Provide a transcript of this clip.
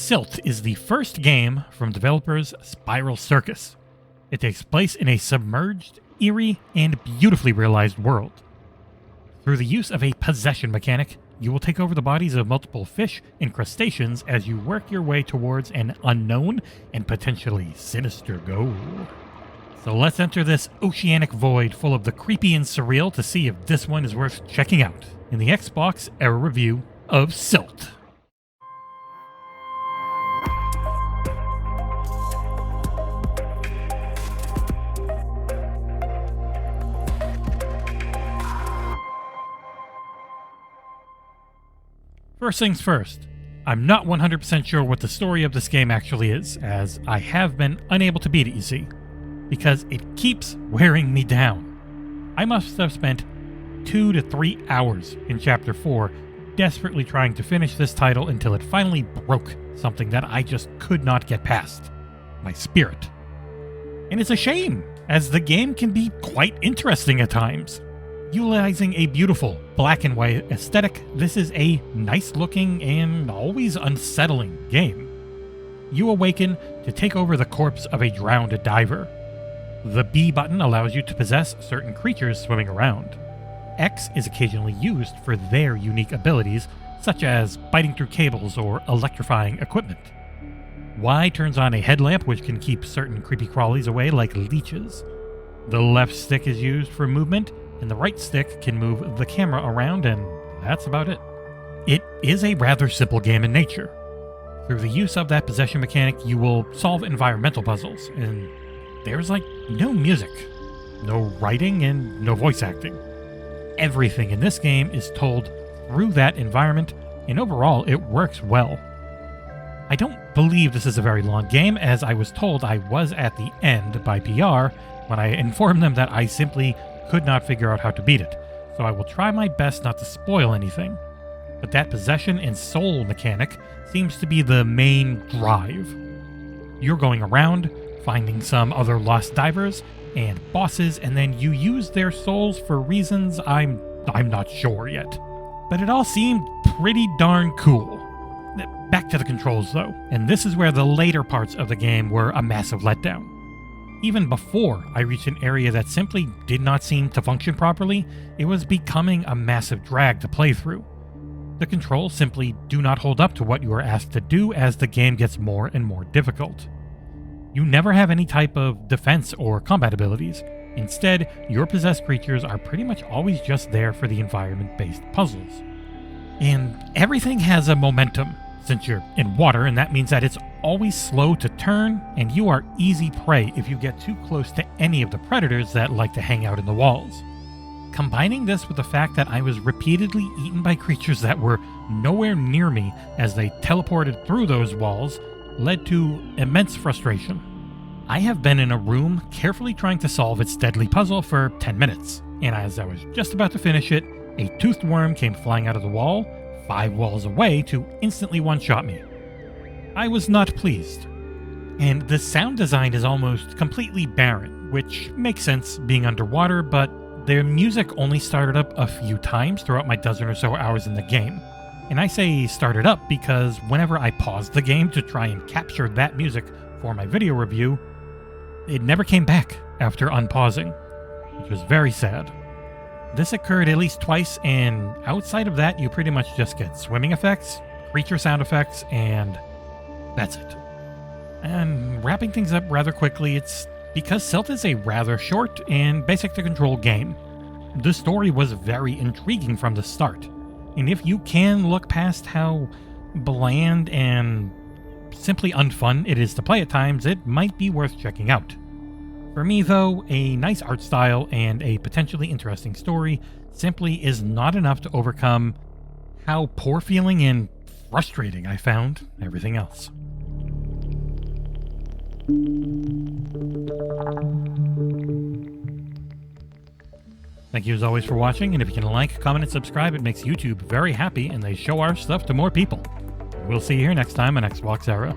Silt is the first game from developers Spiral Circus. It takes place in a submerged, eerie, and beautifully realized world. Through the use of a possession mechanic, you will take over the bodies of multiple fish and crustaceans as you work your way towards an unknown and potentially sinister goal. So let's enter this oceanic void full of the creepy and surreal to see if this one is worth checking out in the XboxEra review of Silt. First things first, I'm not 100% sure what the story of this game actually is, as I have been unable to beat it, you see, because it keeps wearing me down. I must have spent 2 to 3 hours in Chapter 4 desperately trying to finish this title until it finally broke something that I just could not get past, my spirit. And it's a shame, as the game can be quite interesting at times. Utilizing a beautiful black and white aesthetic, this is a nice looking and always unsettling game. You awaken to take over the corpse of a drowned diver. The B button allows you to possess certain creatures swimming around. X is occasionally used for their unique abilities, such as biting through cables or electrifying equipment. Y turns on a headlamp which can keep certain creepy crawlies away like leeches. The left stick is used for movement, and the right stick can move the camera around, and that's about it. It is a rather simple game in nature. Through the use of that possession mechanic, you will solve environmental puzzles, and there's no music, no writing, and no voice acting. Everything in this game is told through that environment, and overall it works well. I don't believe this is a very long game, as I was told I was at the end by PR when I informed them that I simply could not figure out how to beat it, so I will try my best not to spoil anything. But that possession and soul mechanic seems to be the main drive. You're going around, finding some other lost divers and bosses, and then you use their souls for reasons I'm not sure yet. But it all seemed pretty darn cool. Back to the controls though, and this is where the later parts of the game were a massive letdown. Even before I reached an area that simply did not seem to function properly, it was becoming a massive drag to play through. The controls simply do not hold up to what you are asked to do as the game gets more and more difficult. You never have any type of defense or combat abilities. Instead, your possessed creatures are pretty much always just there for the environment-based puzzles. And everything has a momentum, since you're in water, and that means that it's always slow to turn, and you are easy prey if you get too close to any of the predators that like to hang out in the walls. Combining this with the fact that I was repeatedly eaten by creatures that were nowhere near me as they teleported through those walls led to immense frustration. I have been in a room carefully trying to solve its deadly puzzle for 10 minutes, and as I was just about to finish it, a toothed worm came flying out of the wall 5 walls away to instantly one-shot me. I was not pleased. And the sound design is almost completely barren, which makes sense being underwater, but their music only started up a few times throughout my dozen or so hours in the game. And I say started up because whenever I paused the game to try and capture that music for my video review, it never came back after unpausing, which was very sad. This occurred at least twice, and outside of that, you pretty much just get swimming effects, creature sound effects, and that's it. And wrapping things up rather quickly, it's because Silt is a rather short and basic to control game. The story was very intriguing from the start, and if you can look past how bland and simply unfun it is to play at times, it might be worth checking out. For me though, a nice art style and a potentially interesting story simply is not enough to overcome how poor feeling and frustrating I found everything else. Thank you as always for watching, and if you can like, comment, and subscribe, it makes YouTube very happy and they show our stuff to more people. We'll see you here next time on XboxEra.